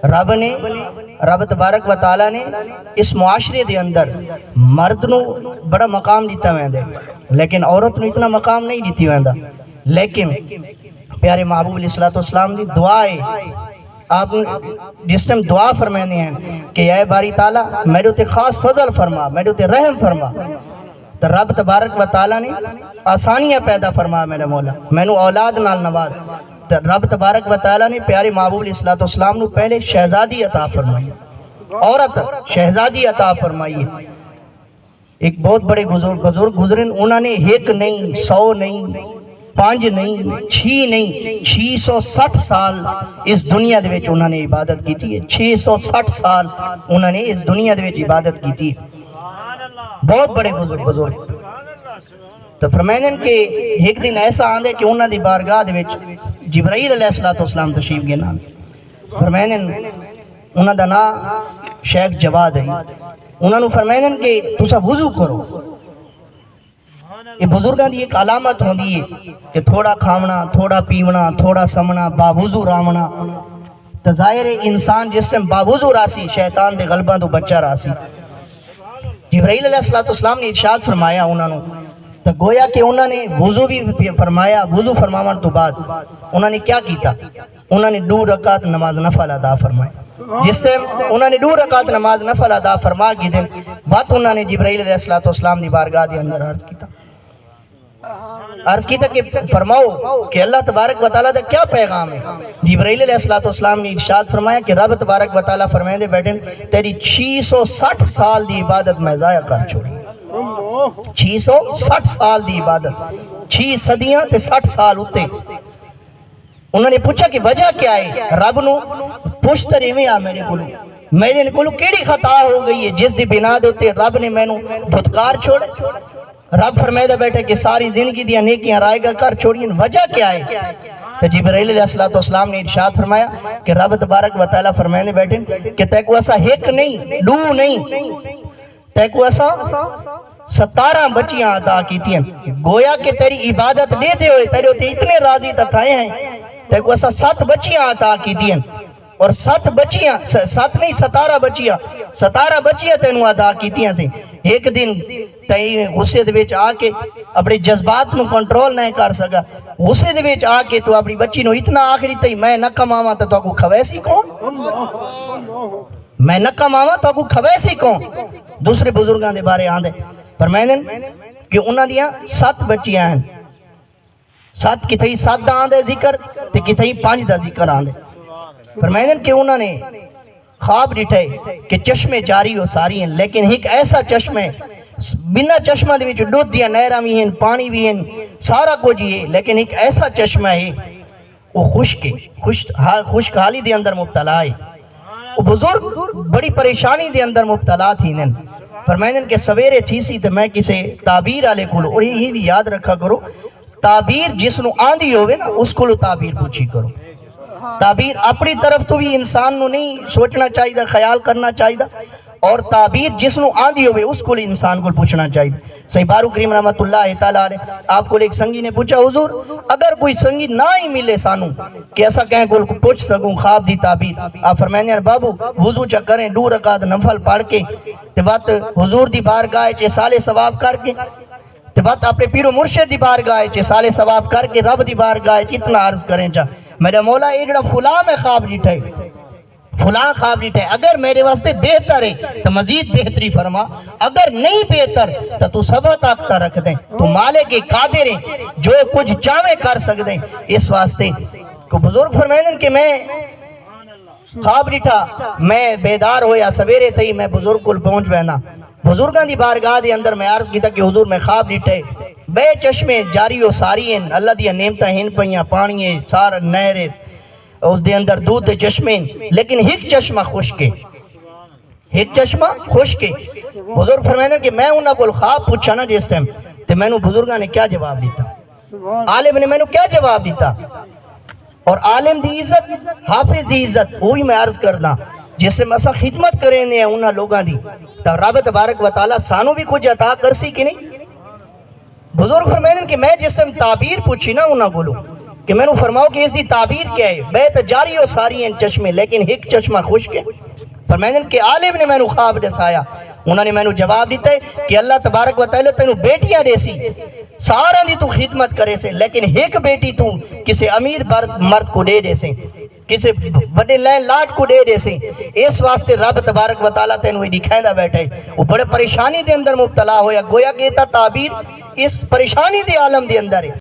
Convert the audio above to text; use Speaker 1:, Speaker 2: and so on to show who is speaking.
Speaker 1: رب تبارک و تعالیٰ نے اس معاشرے دے اندر مرد نو بڑا مقام دیتا ویندے لیکن عورت نو اتنا مقام نہیں دیتی ویندا. لیکن پیارے محبوب علیہ السلام دی دعا ہے، آپ جس ٹائم دعا فرمانے ہیں کہ اے باری تعالیٰ میرے تے خاص فضل فرما، میرے تے رحم فرما، تو رب تبارک و تعالیٰ نے آسانیاں پیدا فرما میرے مولا، میں نو اولاد نال نواز. تو رب تبارک و تعالیٰ نے پیارے محبوب علیہ السلام نو پہلے شہزادی عطا فرمائی، عورت شہزادی عطا فرمائی. ایک بہت بڑے بزرگ گزرن، انہوں نے ایک نہیں، 100 نہیں، 5 نہیں، 6 نہیں، 660 سال اس دنیا دے وچ انہوں نے عبادت کی تھی. 660 سال انہوں نے اس دنیا دے وچ عبادت کی تھی. بہت بڑے بزرگ. تو فرمائیں کہ ایک دن ایسا آندے کہ انہوں دی بارگاہ دے وچ جبرائیل علیہ السلام تشریف گئے نام. فرمائیں انہوں دا نام شیخ جواد ہے. انہوں نے فرمائیں کہ تسا وضو کرو. یہ بزرگاں دی ایک علامت ہوندی ہے کہ تھوڑا کھاونا، تھوڑا پیونا، تھوڑا سمنا، باوضو رامنا. تو ظاہر انسان جس ٹائم باوضو راسی شیطان دے غلباں تو بچہ راسی. جبرائیل علیہ السلام نے ارشاد فرمایا انہوں نے، تو گویا کہ انہوں نے وضو بھی فرمایا. وضو فرماون تو بعد انہوں نے کیا کیتا؟ انہوں نے 2 رکعت نماز نفل ادا فرمائی. جس سے انہوں نے 2 رکعت نماز نفل ادا فرما کی دن بات انہوں نے جبرائیل علیہ السلام دی بارگاہ دے اندر عرض کیتا کہ فرماؤ کہ اللہ تبارک و تعالیٰ دا کیا پیغام ہے. جبرائیل علیہ السلام نے ارشاد فرمایا کہ رب تبارک و تعالیٰ فرمائے دے بیٹھیں تیری 660 سال دی عبادت میں ضائع کر چھوڑی. 660 سال دی عبادت، 6 صدیاں تے 60 سال ہوتے. انہوں نے پوچھا کہ وجہ کیا ہے؟ رب نو پوچھتا رہے آ میرے کولو کیڑی خطا ہو گئی ہے جس دی بنا دوتے رب نے میں نو دھتکار چھوڑے. رب فرمائے بیٹھے کہ ساری زندگی دیا نیکیاں رائے گا کر چھوڑی. وجہ کیا ہے؟ تو جبرائیل علیہ السلام نے ارشاد فرمایا کہ رب تبارک و تعالیٰ فرمائے بیٹھے کہ تے کو ایسا ایک نہیں، 2 نہیں، تے کو ایسا 17 بچیاں عطا کی تھی. گویا کہ تیری عبادت دیتے ہوئے تیرے ہوتے اتنے راضی تھائے ہیں. تے کو ایسا 7 بچیاں عطا کی تھی اور 7 بچیاں 7 نہیں 17 بچیاں تینوں عطا کی تھی. ایک دن تئی غصے دے وچ آ کے اپنے جذبات نو کنٹرول نہیں کر سکا. غصے دے وچ آ کے تو اپنی بچی نو اتنا آخری تی میں نہ کماواں تو کو کھویسی کون، میں نہ کماواں تو کو کھویسی کون. دوسرے بزرگاں دے بارے آندے فرمائیں کہ انہاں دیاں 7 بچیاں ہیں. 7 کتھئی 7 دا آندے ذکر تے کتھئی 5 دا ذکر آندے. فرمائیں کہ انہوں نے خواب ڈٹھے کہ چشمے جاری ہو ساری ہیں لیکن ایک ایسا چشمے بنا چشمہ دے وچ دودھ دیا نہراں بھی ہیں، پانی بھی ہیں، سارا کچھ ہے لیکن ایک ایسا چشمہ ہے وہ خشک حالی دے اندر مبتلا ہے. وہ بزرگ بڑی پریشانی دے اندر مبتلا تھی. فرمائیں کہ سویرے تھی سی تو میں کسے تعبیر آلے کھولو. اور یہ بھی یاد رکھا کرو تعبیر جس نو آندھی ہوئے نا اس کو تعبیر پوچھی کرو. تعبیر اپنی طرف تو بھی انسان نو نہیں سوچنا چاہیے، خیال کرنا چاہیے، اور تعبیر جس نو آندھی ہوئے اس کو انسان کو پوچھنا چاہیے. صحیح بارو کریم رحمت اللہ تعالیٰ علیہ آپ کو ایک سنگی نے پوچھا حضور اگر کوئی سنگی نہ ہی ملے سانو کہ ایسا کہیں کو پوچھ سکوں خواب دی تعبیر. آپ فرمائیں یار بابو وضو چا کریں 2 رکعت نفل پڑھ کے تے بات حضور دی بارگاہ چے سالے ثواب کر کے تے بات اپنے پیر و مرشد دی بارگاہ چے سالے ثواب کر کے رب دی بارگاہ چے اتنا عرض کریں چاہ میرا مولا یہ جڑا فلاں میں خواب ڈٹھے فلاں خواب ڈٹھے اگر میرے واسطے بہتر ہے تو مزید بہتری فرما، اگر نہیں بہتر تو سبا طاقتہ رکھ دیں، تو مالک قادر ہے جو کچھ چاہے کر سکتے ہیں. اس واسطے کو بزرگ فرمائیں کہ میں خواب ڈٹھا میں بیدار ہویا سویرے تھی میں بزرگ کو پہنچ بینا. بزرگاں دی بارگاہ دے اندر میں عرض کیتا کہ حضور میں خواب ڈٹھے بے چشمے جاری ہو ساری ہیں، اللہ دیا نعمتاں ہن پئیاں، پانی ہے سارا نہر ہے اس دے اندر دودھ دے چشمے لیکن ایک چشمہ خشک ہے، ایک چشمہ خشک ہے. بزرگ فرمائیں کہ میں انہاں کو خواب پوچھا نا جس ٹائم تے میں نو بزرگاں نے کیا جواب دیتا، عالم نے میں نو کیا جواب دیتا. اور عالم دی عزت حافظ دی عزت وہی میں عرض کردا جس سے مسا خدمت کریں نے انہاں لوگاں دی تو رب تبارک و تعالیٰ سانو بھی کچھ عطا کرسی کہ نہیں. بزرگ فرمائیں کہ میں جس ٹائم تعبیر پوچھی نا انہاں کو کہ میں نے فرماؤ کہ اس دی تعبیر کیا ہے؟ بیت جاری و ساری ہیں چشمے لیکن ایک چشمہ خشک ہے۔ فرمائیں کہ عالم نے میں نے خواب دسایا، انہوں نے میں نے جواب دیتا ہے کہ اللہ تبارک و تعالیٰ تینوں بیٹیاں دے سی، سارا دی تو خدمت کرے سے، لیکن ایک بیٹی تو کسی امیر مرد کو دے سے، کسی بڑے لین لاٹ کو دے سے۔ اس واسطے رب تبارک و تعالیٰ تینوں ہی دکھائیں دا بیٹھے، وہ بڑے پریشانی دے اندر مبتلا ہویا، گویا کہ یہ تعبیر اس پریشانی دے عالم دے اندر ہے۔